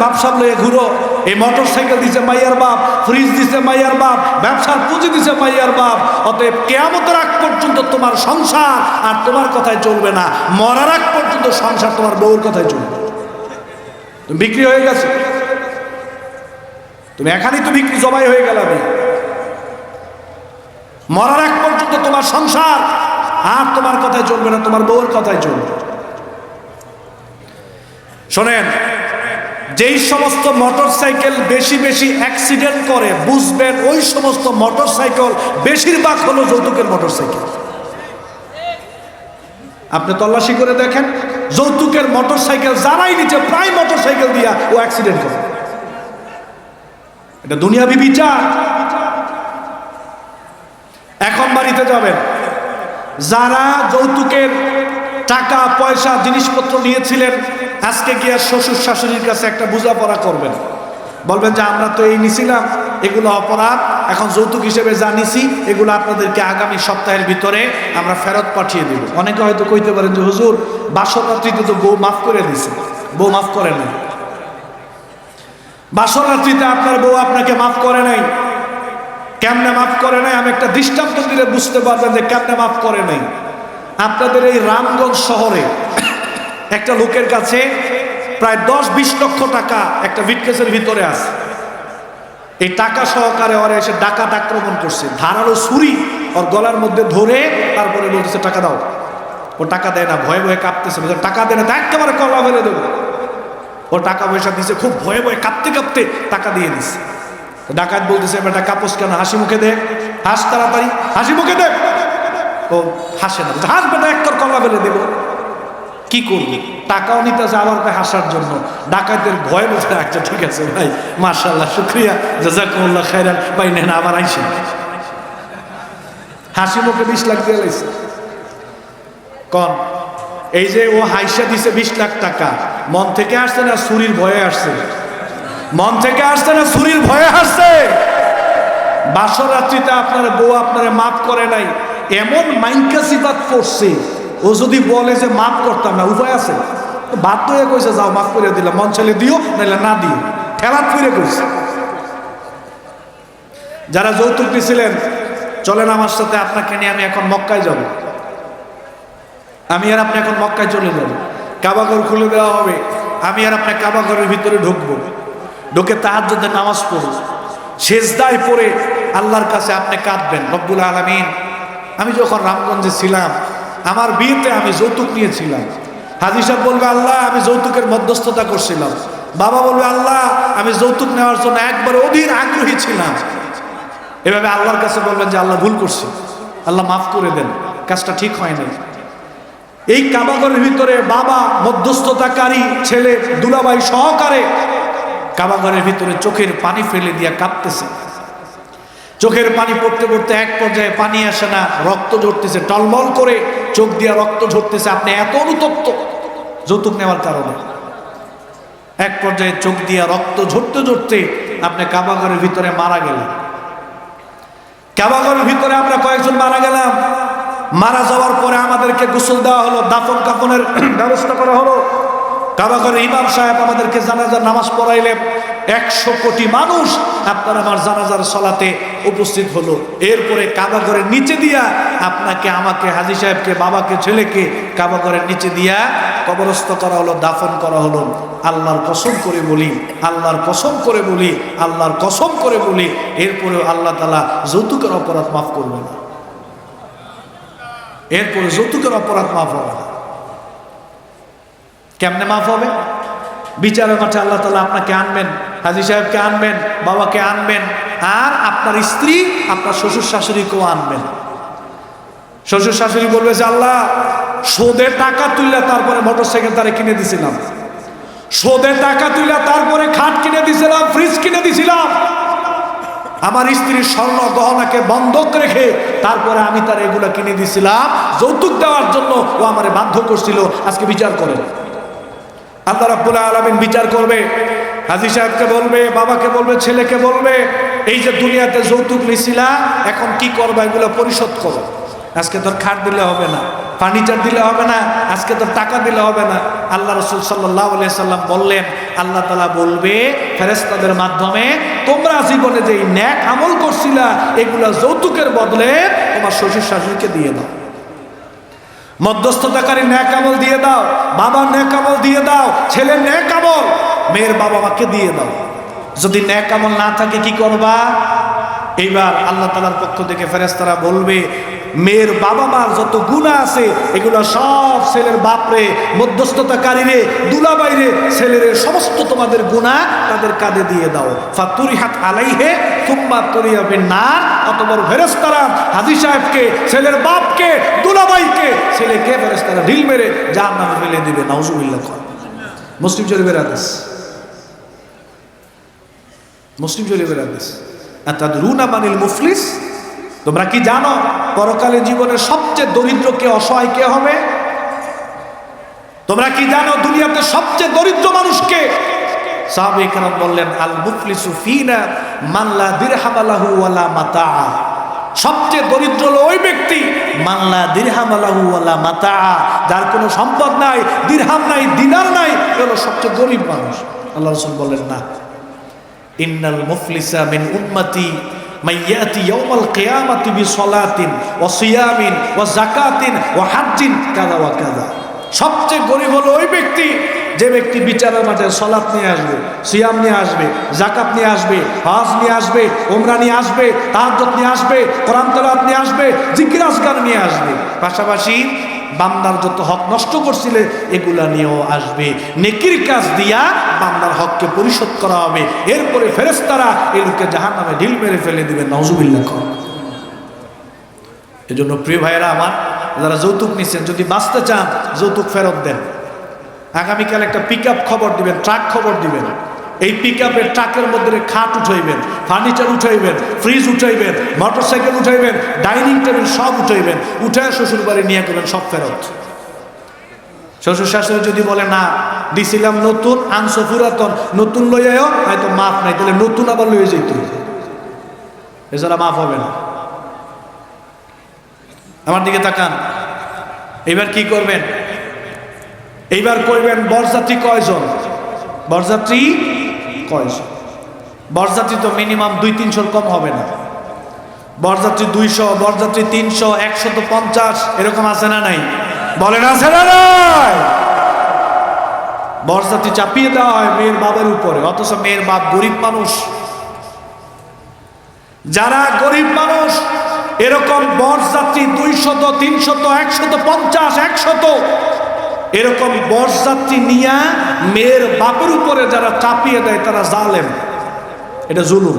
ব্যবসা লয়ে ঘুরো, এই মোটর সাইকেল দিছে মাইয়ার বাপ, ফ্রিজ দিছে মাইয়ার বাপ, ব্যবসার পুঁজি দিছে মাইয়ার বাপ। অতএব কিয়ামতের আগ পর্যন্ত তোমার সংসার আর তোমার কথায় চলবে না, মরার আগ পর্যন্ত সংসার তোমার বউর কথায় চলবে। তুমি বিক্রি হয়ে গেছো, তুমি এখানেই তো বিক্রি জবাই হয়ে গেল। মরার আগ পর্যন্ত তোমার সংসার আর তোমার কথায় চলবে না, তোমার বউর কথায় চলবে। শোনেন, যেই সমস্ত মোটর সাইকেল বেশি বেশি অ্যাক্সিডেন্ট করে বুঝবেন ওই সমস্ত মোটর সাইকেল বেশিরভাগ হলো যৌতুকের মোটর সাইকেল। আপনি তল্লাশি করে দেখেন, যৌতুকের মোটর সাইকেল যারাই নিচে প্রায় মোটর সাইকেল দিয়া ও অ্যাক্সিডেন্ট করে। এটা দুনিয়াবি বিচার। এখন বাড়িতে যাবেন, যারা যৌতুকের টাকা পয়সা জিনিসপত্র নিয়েছিলেন, আজকে গিয়ে শ্বশুর শাশুড়ির কাছে একটা বোঝাপড়া করবেন, বলবেন যে আমরা তো এই নিছিলাম, এগুলো অপরাধ, এখন যৌতুক হিসেবে যা নিছি এগুলো আপনাদেরকে আগামী সপ্তাহের ভিতরে আমরা ফেরত পাঠিয়ে দেব। অনেকে হয়তো কইতে পারেন যে হুজুর বাসর রাত্রিতে তো বউ মাফ করে দিছে। বউ মাফ করে নাই, বাসর রাত্রিতে আপনার বউ আপনাকে মাফ করে নাই। কেমনে মাফ করে নাই আমি একটা দৃষ্টান্ত দিলে বুঝতে পারবেন যে কেমনে মাফ করে নাই। আপনাদের এই রামগঞ্জ শহরে একটা লোকের কাছে প্রায় 10-20 লক্ষ টাকা একটা ভিটকেসের ভিতরে আছে। এই টাকা সহকারে ওরা এসে ডাকাত আক্রমণ করছে, ধারালো ছুরি ওর গলার মধ্যে ধরে তারপরে বলতেছে টাকা দাও। ও টাকা দেয় না, ভয়ে ভয়ে কাঁপতেছে, টাকা দেয় না তো একেবারে কলা ফেলে দেবো। ও টাকা পয়সা দিছে, খুব ভয়ে ভয়ে কাঁপতে কাঁপতে টাকা দিয়ে দিছে। ডাকাত বলতেছে বেটা কাপড় কেন, হাসি মুখে দে, হাস তাড়াতাড়ি, হাসি মুখে দে। ও হাসে না, হাস বেটা একবার কলা ফেলে দেবো। কি করবি, টাকাও নিতে আছে আবার হাসার জন্য। ডাকাতের ভয় বলতে আচ্ছা ঠিক আছে ভাই, মাশাআল্লাহ, শুকরিয়া, জাযাকুমুল্লাহ খাইরান, ভাই নেন আবার আইসেন। হাসি মুখে 20 লাখ দিয়ে লাইছে। কন এই যে ও হাইসা দিছে 20 লাখ টাকা, মন থেকে আসছে না ছুরির ভয়ে আসছে? মন থেকে আসছে না ছুরির ভয়ে আসছে? বাসর রাত্রিতে আপনার বউ আপনারে মাফ করে নাই, এমন মাইনকা সিফাত পড়ছে, ও যদি বলে যে মাফ করতাম না, উপায় আছে? বাধ্য হয়ে কইছে যাও মাফ করে দিলাম, মন ছেলে দিও নাইলে না দিও, ঠেলাত ফিরে কইছে। যারা যৌতুক দিছিলেন চলেন আমার সাথে, আপনাকে নিয়ে আমি এখন মক্কায় যাব। আমি আর আপনি এখন মক্কায় চলে যাব, কাবাঘর খুলে দেওয়া হবে, আমি আর আপনি কাবাঘরের ভিতরে ঢুকবো, ঢুকে তাহাজ্জুদের নামাজ পড়ব, সেজদায় পড়ে আল্লাহর কাছে আপনি কাঁদবেন, রব্বুল আলামিন আমি যখন রামগঞ্জে ছিলাম আমার বিয়েতে আমি যৌতুক নিয়েছিলাম। হাজী সাহেব বলবে আল্লাহ আমি যৌতুকের মধ্যস্থতা করছিলাম। বাবা বলবে আল্লাহ আমি যৌতুক নেওয়ার জন্য একবার অধীর আগ্রহী ছিলাম। এভাবে আল্লাহর কাছে বলবেন যে আল্লাহ ভুল করছি, আল্লাহ মাফ করে দেন, কাজটা ঠিক হয়নি। এই কাবাঘরের ভিতরে বাবা মধ্যস্থতাকারী, ছেলে দুলাভাই সহকারে কাবাঘরের ভিতরে চোখের পানি ফেলে দিয়া কাঁদতেছে। চোখের পানি পড়তে পড়তে এক পর্যায়ে পানি আসে না, রক্ত ঝরতেছে, টলমল করে চোখ দিয়া রক্ত ঝরতেছে। আপনি এত অনুতপ্ত যৌতুক নেওয়ার কারণে, এক পর্যায়ে চোখ দিয়া রক্ত ঝরতে ঝরতে আপনি কাবাঘরের ভিতরে মারা গেলেন। কাবাঘরের ভিতরে আমরা কয়েকজন মারা গেলাম। মারা যাওয়ার পরে আমাদেরকে গোসল দেওয়া হলো, দাফন কাফনের ব্যবস্থা করা হলো। কাবাঘরের ইমাম সাহেব আমাদেরকে জানাজার নামাজ পড়াইলেন। 100 কোটি মানুষ আপনার আমার জানাজার সলাতে উপস্থিত হলো। এরপরে কাবাঘরের নিচে দিয়া আপনাকে, আমাকে, হাজী সাহেবকে, বাবাকে, ছেলেকে কাবাঘরের নিচে দিয়া কবরস্থ করা হলো, দাফন করা হলো। আল্লাহর কসম করে বলি, আল্লাহর কসম করে বলি, আল্লাহর কসম করে বলি, এরপরেও আল্লাহ তাআলা যৌতুকের অপরাধ মাফ করবে না। এরপরে যৌতুকের অপরাধ মাফ হবে না। কেমনে মাফ হবে? বিচারের মাঠে আল্লাহ তাআলা আপনাকে আনবেন, হাজী সাহেবকে আনবেন, বাবাকে আনবেন, আর আপনার স্ত্রী, আপনার শ্বশুর শাশুড়িকেও আনবেন। শ্বশুর শাশুড়ি বলবে যে আল্লাহ সুদে টাকা তুললে তারপরে মোটরসাইকেল তারে কিনে দিছিলাম, সুদে টাকা তুললে তারপরে খাট কিনে দিছিলাম, ফ্রিজ কিনে দিছিলাম, আমার স্ত্রীর স্বর্ণ গহনাকে বন্ধক রেখে তারপরে আমি তার এগুলো কিনে দিছিলাম যৌতুক দেওয়ার জন্য, ও আমারে বাধ্য করছিল। আজকে বিচার করেন, আল্লাহ রাব্বুল আলামিন বিচার করবে। হাজী সাহেবকে বলবে, বাবাকে বলবে, ছেলেকে বলবে, এই যে দুনিয়াতে যৌতুক নিছিলা এখন কি করবা, এগুলো পরিশোধ করো। আজকে তোর খাট দিলে হবে না, ফার্নিচার দিলে হবে না, আজকে তোর টাকা দিলে হবে না। আল্লাহ রাসূল সাল্লাল্লাহু আলাইহি সাল্লাম বললেন, আল্লাহ তাআলা বলবে ফেরেশতাদের মাধ্যমে, তোমরা জীবনে যে নেক আমল করছিলা এগুলা যৌতুকের বদলে তোমার শ্বশুর শাশুড়িকে দিয়ে দাও। মধ্যস্থতাকারী নেক আমল দিয়ে দাও, বাবার নেক আমল দিয়ে দাও, ছেলের নেক আমল মেয়ের বাবা মাকে দিয়ে দাও। যদি নেক আমল না থাকে কি করবা? এইবার আল্লাহ তাআলার পক্ষ থেকে ফেরেশতারা বলবে, মেয়ের বাবা মার যত গুনাহ আছে এগুলো সব ছেলের বাপরে, মধ্যস্থতাকারীরে, দুলাভাইরে, ছেলের সমস্ত তোমাদের গুনাহ তাদের কাঁধে দিয়ে দাও। ফাতুরিহাত আলাইহে সুম্মা তুরিয়া বিন নার। অতঃপর ফেরেশতারা হাজী সাহেবকে, ছেলের বাপকে, দুলাভাইকে, ছেলেকে ফেরেশতারা ঢিল মেরে জাহান্নামে ফেলে দিবে। নাউজুবিল্লাহ। মুসলিম শরীফের হাদিস, মুসলিম শরীফের হাদিস। আতাদরুনা মানিল মুফলিস? তোমরা কি জানো পরকালে জীবনের সবচেয়ে দরিদ্র কে, অসহায় কে হবে? তোমরা কি জানো দুনিয়াতে সবচেয়ে দরিদ্র মানুষকে? সাহাবায়ে কেরাম বললেন, আল মুফলিসু ফিনা মান লা দিরহাম লাহু ওয়ালা মাতা। সবচেয়ে দরিদ্র হলো ওই ব্যক্তি মান লা দিরহাম লাহু ওয়ালা মাতা, যার কোনো সম্পদ নাই, দিরহাম নাই, দিনার নাই, হলো সবচেয়ে গরিব মানুষ। আল্লাহ রাসূল বলেন, না, ইন্নাল মুফলিসা মিন উম্মতি মাইয়াতি ইয়াউমাল কিয়ামাতি বিসলাতিন ওয়া সিয়ামিন ওয়া যাকাতিন ওয়া হাজ্জিন কাযা ওয়া কাযা। সবচেয়ে গরিব হলো ওই ব্যক্তি যে ব্যক্তি বিচারের মাঠে সালাত নিয়ে আসবে, সিয়াম নিয়ে আসবে, যাকাত নিয়ে আসবে, হজ নিয়ে আসবে, উমরা নিয়ে আসবে, তাহাজ্জুদ নিয়ে আসবে, কোরআন তেলাওয়াত নিয়ে আসবে, জিকির আজকার নিয়ে আসবে, পাশাপাশি বান্দার যত হক নষ্ট করছিলে এগুলা নিয়েও আসবে। নেকির কাজ দিয়া বান্দার হককে পরিশোধ করা হবে। এরপরে ফেরেশতারা এই লোককে জাহান্নামে ঢিল মেরে ফেলে দিবে। নাউজুবিল্লাহ। এজন্য প্রিয় ভাইয়েরা আমার, যারা যৌতুক নিচ্ছেন, যদি বাঁচতে চান যৌতুক ফেরত দেন। আগামীকাল একটা পিকআপ খবর দিবেন, ট্রাক খবর দিবেন। এই পিকআপের ট্রাকের মধ্যে খাট উঠাইবেন, ফার্নিচার উঠাইবেন, ফ্রিজ উঠাইবেন, মোটরসাইকেল উঠাইবেন, ডাইনিং টেবিল সব উঠাইবেন, উঠায় শ্বশুর বাড়ি নিয়ে করবেন সব ফেরত। শ্বশুর শাশুড়ি যদি বলে, না দিছিলাম নতুন, আনছো পুরাতন, নতুন লইয়াও হয়তো মাফ নাই, তাহলে নতুন আবার লইয়ে যেত, এছাড়া মাফ হবে না। আমার দিকে তাকান। এবার কি করবেন? এইবার করবেন বরযাত্রী কয়জন? বরযাত্রী কয়জন? বরযাত্রী তো মিনিমাম 200-300 কম হবে না। বরযাত্রী 200, বরযাত্রী 300, 150 এরকম আছে না নাই? বলেন আছে না নাই? বরযাত্রী চাপিয়ে দেওয়া হয় মেয়ের বাবার উপরে, অথচ মেয়ের বাপ গরিব মানুষ। যারা গরিব মানুষ এরকম বরযাত্রী 200, 300, 150, 100 এরকম বরযাত্রী নিয়ে মেয়ের বাপের উপরে যারা চাপিয়ে দেয় তারা জালেম, এটা জুলুম।